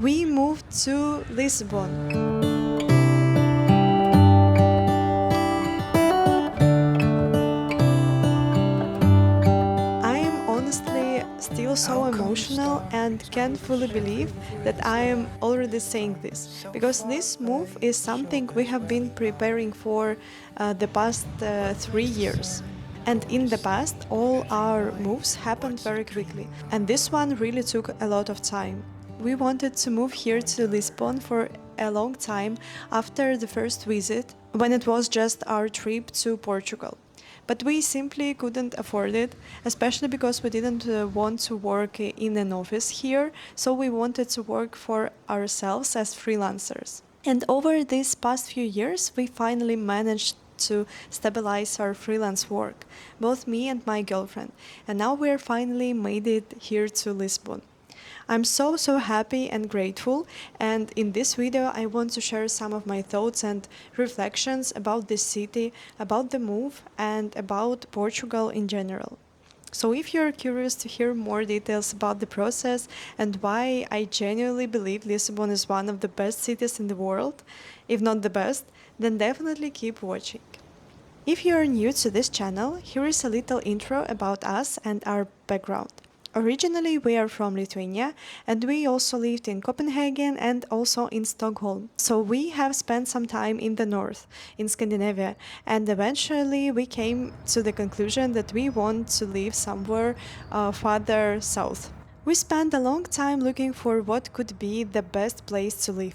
We moved to Lisbon. I am honestly still so emotional and can't fully believe that I am already saying this because this move is something we have been preparing for the past 3 years. And in the past, all our moves happened very quickly, and this one really took a lot of time. We wanted to move here to Lisbon for a long time after the first visit, when it was just our trip to Portugal. But we simply couldn't afford it, especially because we didn't want to work in an office here, so we wanted to work for ourselves as freelancers. And over these past few years, we finally managed to stabilize our freelance work, both me and my girlfriend, and now we're finally made it here to Lisbon. I'm so happy and grateful, and in this video I want to share some of my thoughts and reflections about this city, about the move, and about Portugal in general. So if you're curious to hear more details about the process and why I genuinely believe Lisbon is one of the best cities in the world, if not the best, then definitely keep watching. If you are new to this channel, here is a little intro about us and our background. Originally, we are from Lithuania, and we also lived in Copenhagen and also in Stockholm. So we have spent some time in the north, in Scandinavia, and eventually we came to the conclusion that we want to live somewhere farther south. We spent a long time looking for what could be the best place to live.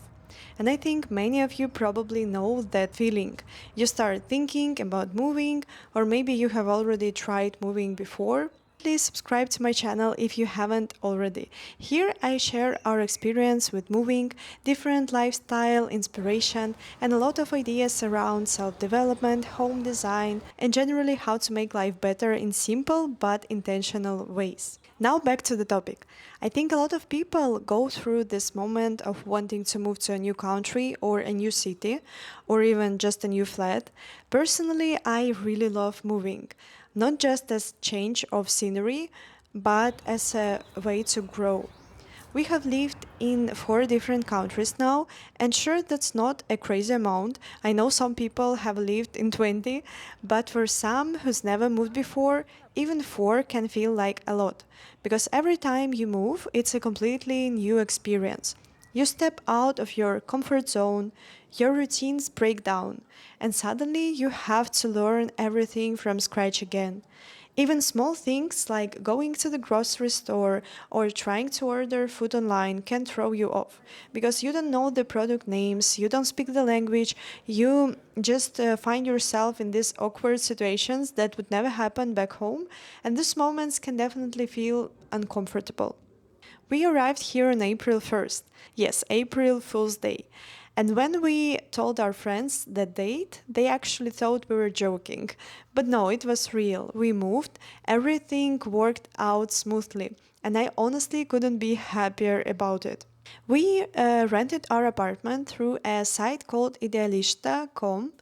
And I think many of you probably know that feeling. You start thinking about moving, or maybe you have already tried moving before. Please subscribe to my channel if you haven't already. Here I share our experience with moving, different lifestyle, inspiration, and a lot of ideas around self-development, home design, and generally how to make life better in simple but intentional ways. Now back to the topic. I think a lot of people go through this moment of wanting to move to a new country or a new city, or even just a new flat. Personally, I really love moving. Not just as change of scenery, but as a way to grow. We have lived in 4 different countries now, and sure, that's not a crazy amount. I know some people have lived in 20, but for some who's never moved before, even 4 can feel like a lot. Because every time you move, it's a completely new experience. You step out of your comfort zone, your routines break down, and suddenly you have to learn everything from scratch again. Even small things like going to the grocery store or trying to order food online can throw you off because you don't know the product names, you don't speak the language, you just find yourself in these awkward situations that would never happen back home, and these moments can definitely feel uncomfortable. We arrived here on April 1st. Yes, April Fool's Day. And when we told our friends that date, they actually thought we were joking. But no, it was real. We moved, everything worked out smoothly, and I honestly couldn't be happier about it. We rented our apartment through a site called idealista.com,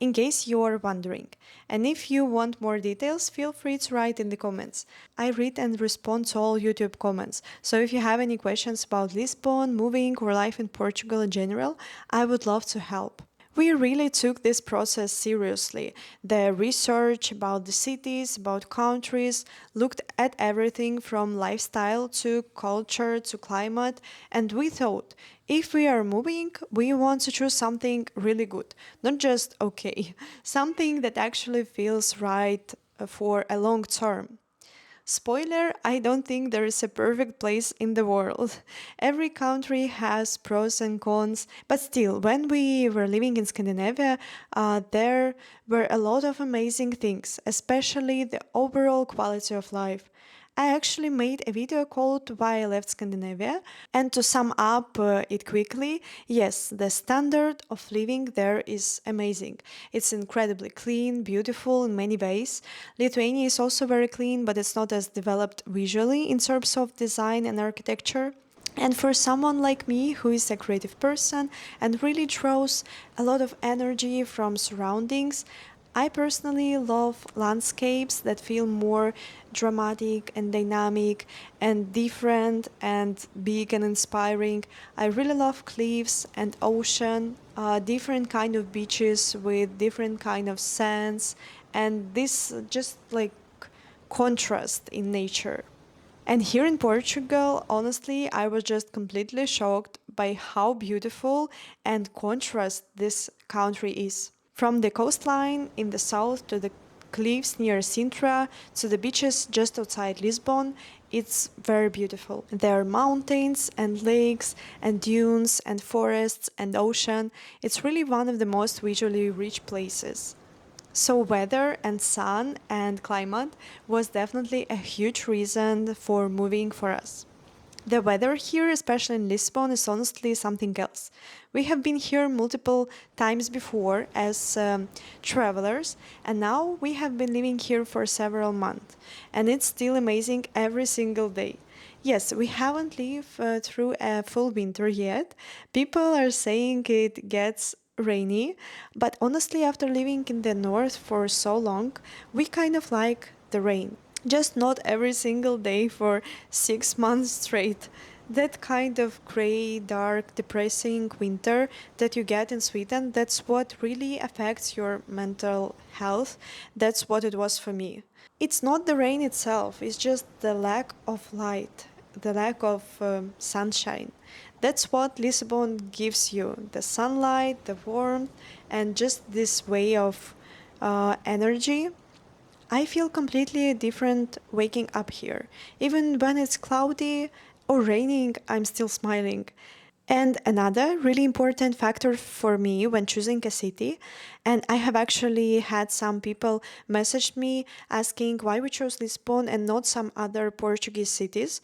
in case you are wondering. And if you want more details, feel free to write in the comments. I read and respond to all YouTube comments, so if you have any questions about Lisbon, moving, or life in Portugal in general, I would love to help. We really took this process seriously. The research about the cities, about countries, looked at everything from lifestyle to culture to climate, and we thought, if we are moving, we want to choose something really good, not just okay, something that actually feels right for a long term. Spoiler, I don't think there is a perfect place in the world. Every country has pros and cons, but still, when we were living in Scandinavia, there were a lot of amazing things, especially the overall quality of life. I actually made a video called Why I Left Scandinavia, and to sum up it quickly, yes, the standard of living there is amazing. It's incredibly clean, beautiful in many ways. Lithuania is also very clean, but it's not as developed visually in terms of design and architecture. And for someone like me who is a creative person and really draws a lot of energy from surroundings, I personally love landscapes that feel more dramatic and dynamic and different and big and inspiring. I really love cliffs and ocean, different kind of beaches with different kind of sands, and this just like contrast in nature. And here in Portugal, honestly, I was just completely shocked by how beautiful and contrast this country is. From the coastline in the south to the cliffs near Sintra to the beaches just outside Lisbon, it's very beautiful. There are mountains and lakes and dunes and forests and ocean. It's really one of the most visually rich places. So, weather and sun and climate was definitely a huge reason for moving for us. The weather here, especially in Lisbon, is honestly something else. We have been here multiple times before as travelers, and now we have been living here for several months, and it's still amazing every single day. Yes, we haven't lived through a full winter yet. People are saying it gets rainy, but honestly, after living in the north for so long, we kind of like the rain. Just not every single day for 6 months straight. That kind of gray, dark, depressing winter that you get in Sweden, that's what really affects your mental health. That's what it was for me. It's not the rain itself, it's just the lack of light, the lack of sunshine. That's what Lisbon gives you, the sunlight, the warmth, and just this way of energy. I feel completely different waking up here. Even when it's cloudy or raining, I'm still smiling. And another really important factor for me when choosing a city, and I have actually had some people message me asking why we chose Lisbon and not some other Portuguese cities.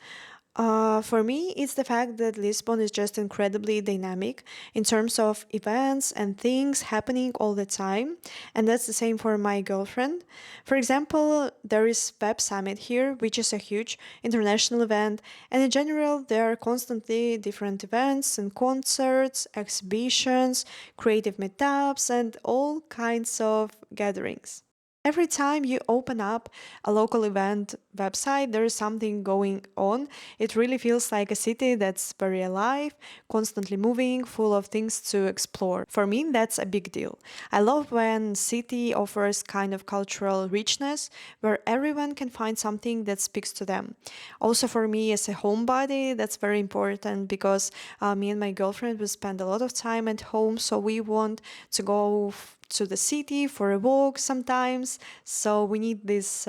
For me, it's the fact that Lisbon is just incredibly dynamic in terms of events and things happening all the time, and that's the same for my girlfriend. For example, there is Web Summit here, which is a huge international event, and in general, there are constantly different events and concerts, exhibitions, creative meetups, and all kinds of gatherings. Every time you open up a local event website, there is something going on. It really feels like a city that's very alive, constantly moving, full of things to explore. For me, that's a big deal. I love when city offers kind of cultural richness where everyone can find something that speaks to them. Also for me as a homebody, that's very important because me and my girlfriend will spend a lot of time at home, so we want to go to the city for a walk sometimes. So we need this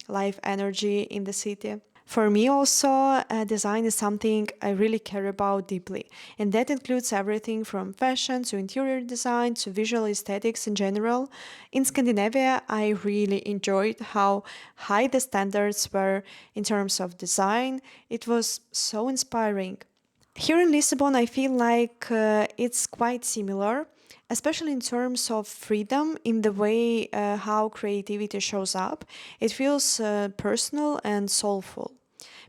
life energy in the city. For me, also, design is something I really care about deeply, and that includes everything from fashion to interior design to visual aesthetics in general. In Scandinavia, I really enjoyed how high the standards were in terms of design. It was so inspiring. Here in Lisbon, I feel like it's quite similar, especially in terms of freedom in the way how creativity shows up. It feels personal and soulful.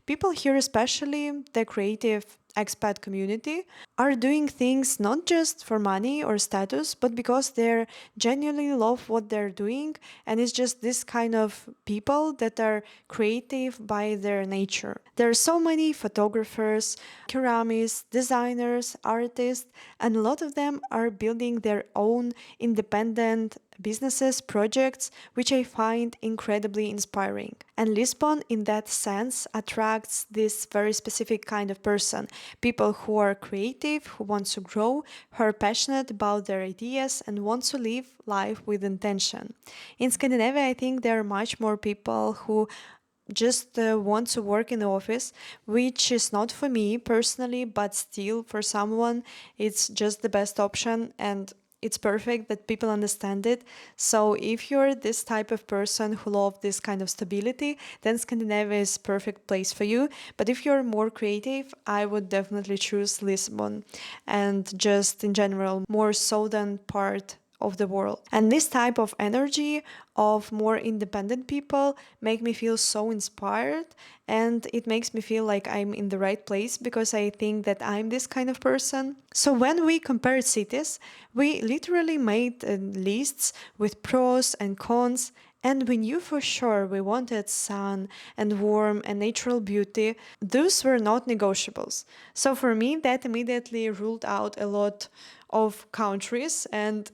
People here, especially the creative expat community, are doing things not just for money or status, but because they genuinely love what they're doing. And it's just this kind of people that are creative by their nature. There are so many photographers, ceramists, designers, artists, and a lot of them are building their own independent businesses, projects, which I find incredibly inspiring. And Lisbon, in that sense, attracts this very specific kind of person, people who are creative, who want to grow, who are passionate about their ideas, and want to live life with intention. In Scandinavia, I think there are much more people who just want to work in the office, which is not for me personally, but still for someone, it's just the best option and it's perfect that people understand it. So if you're this type of person who love this kind of stability, then Scandinavia is perfect place for you. But if you're more creative, I would definitely choose Lisbon and just in general more southern part of the world. And this type of energy of more independent people make me feel so inspired, and it makes me feel like I'm in the right place because I think that I'm this kind of person. So when we compared cities, we literally made lists with pros and cons, and we knew for sure we wanted sun and warmth and natural beauty. Those were not negotiables. So for me, that immediately ruled out a lot of countries and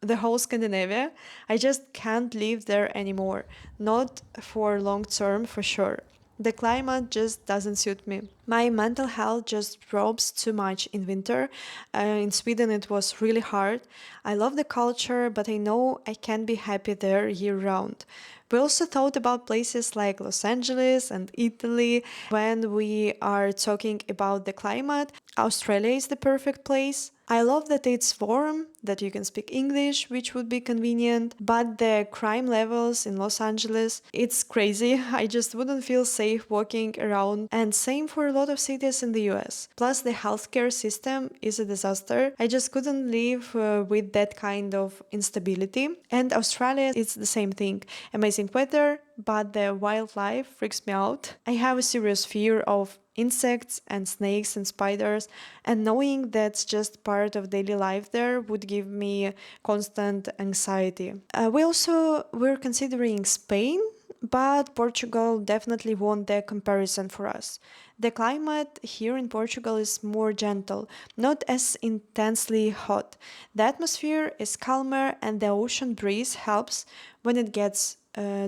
the whole Scandinavia. I just can't live there anymore. Not for long term, for sure. The climate just doesn't suit me. My mental health just drops too much in winter. In Sweden, it was really hard. I love the culture, but I know I can't be happy there year round. We also thought about places like Los Angeles and Italy. When we are talking about the climate, Australia is the perfect place. I love that it's warm, that you can speak English, which would be convenient, but the crime levels in Los Angeles, it's crazy. I just wouldn't feel safe walking around, and same for a lot of cities in the US. Plus, the healthcare system is a disaster. I just couldn't live with that kind of instability. And Australia, it's the same thing. Amazing weather, but the wildlife freaks me out. I have a serious fear of insects and snakes and spiders, and knowing that's just part of daily life there would give me constant anxiety. We're considering Spain, but Portugal definitely won the comparison for us. The climate here in Portugal is more gentle, not as intensely hot. The atmosphere is calmer, and the ocean breeze helps when it gets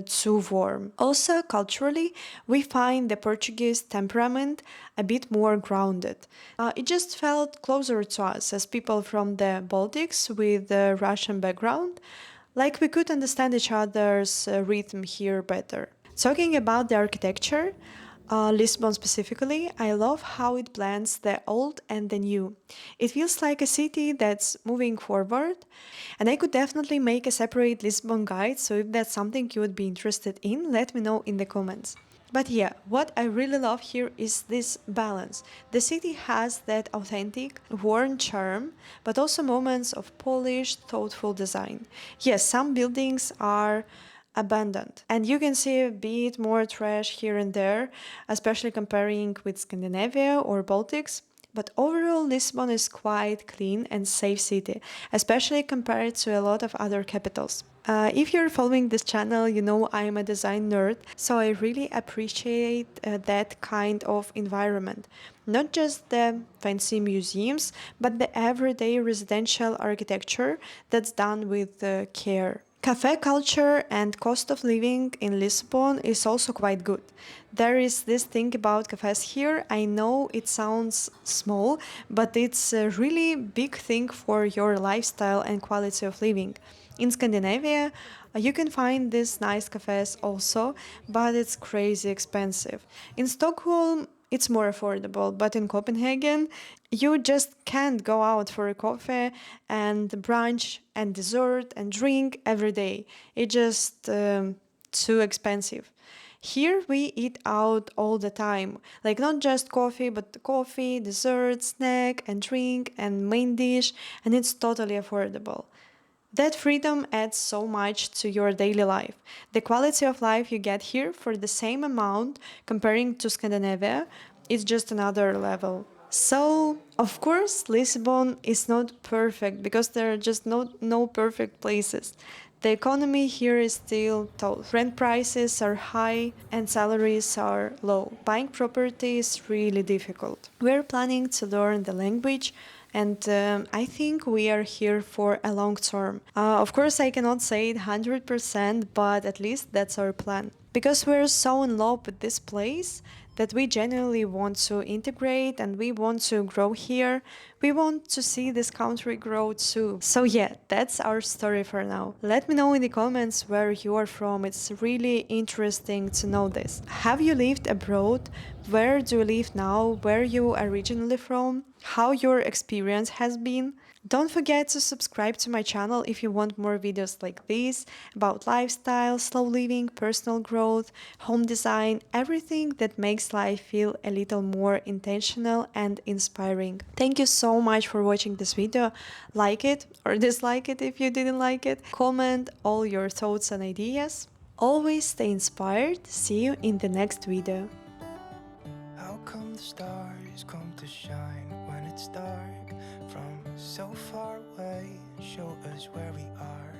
too warm. Also, culturally, we find the Portuguese temperament a bit more grounded. It just felt closer to us as people from the Baltics with a Russian background, like we could understand each other's rhythm here better. Talking about the architecture, Lisbon specifically, I love how it blends the old and the new. It feels like a city that's moving forward, and I could definitely make a separate Lisbon guide, so if that's something you would be interested in, let me know in the comments. But yeah, what I really love here is this balance. The city has that authentic, warm charm, but also moments of polished, thoughtful design. Yes, some buildings are abandoned, and you can see a bit more trash here and there, especially comparing with Scandinavia or Baltics. But overall, Lisbon is quite clean and safe city, especially compared to a lot of other capitals. If you're following this channel, you know I'm a design nerd, so I really appreciate that kind of environment. Not just the fancy museums, but the everyday residential architecture that's done with care. Cafe culture and cost of living in Lisbon is also quite good. There is this thing about cafes here. I know it sounds small, but it's a really big thing for your lifestyle and quality of living. In Scandinavia, you can find these nice cafes also, but it's crazy expensive. In Stockholm, it's more affordable, but in Copenhagen, you just can't go out for a coffee and brunch and dessert and drink every day. It's just too expensive. Here we eat out all the time, like not just coffee, dessert, snack and drink and main dish, and it's totally affordable. That freedom adds so much to your daily life. The quality of life you get here for the same amount comparing to Scandinavia is just another level. So, of course, Lisbon is not perfect because there are just no perfect places. The economy here is still tough. Rent prices are high and salaries are low. Buying property is really difficult. We're planning to learn the language, and I think we are here for a long term. Of course, I cannot say it 100%, but at least that's our plan. Because we're so in love with this place that we genuinely want to integrate and we want to grow here. We want to see this country grow too. So yeah, that's our story for now. Let me know in the comments where you are from. It's really interesting to know this. Have you lived abroad? Where do you live now? Where you originally from? How your experience has been? Don't forget to subscribe to my channel if you want more videos like this about lifestyle, slow living, personal growth, home design, everything that makes life feel a little more intentional and inspiring. Thank you so much for watching this video. Like it or dislike it if you didn't like it. Comment all your thoughts and ideas. Always stay inspired. See you in the next video. How come the stars come to shine when it's dark from so far away? Show us where we are.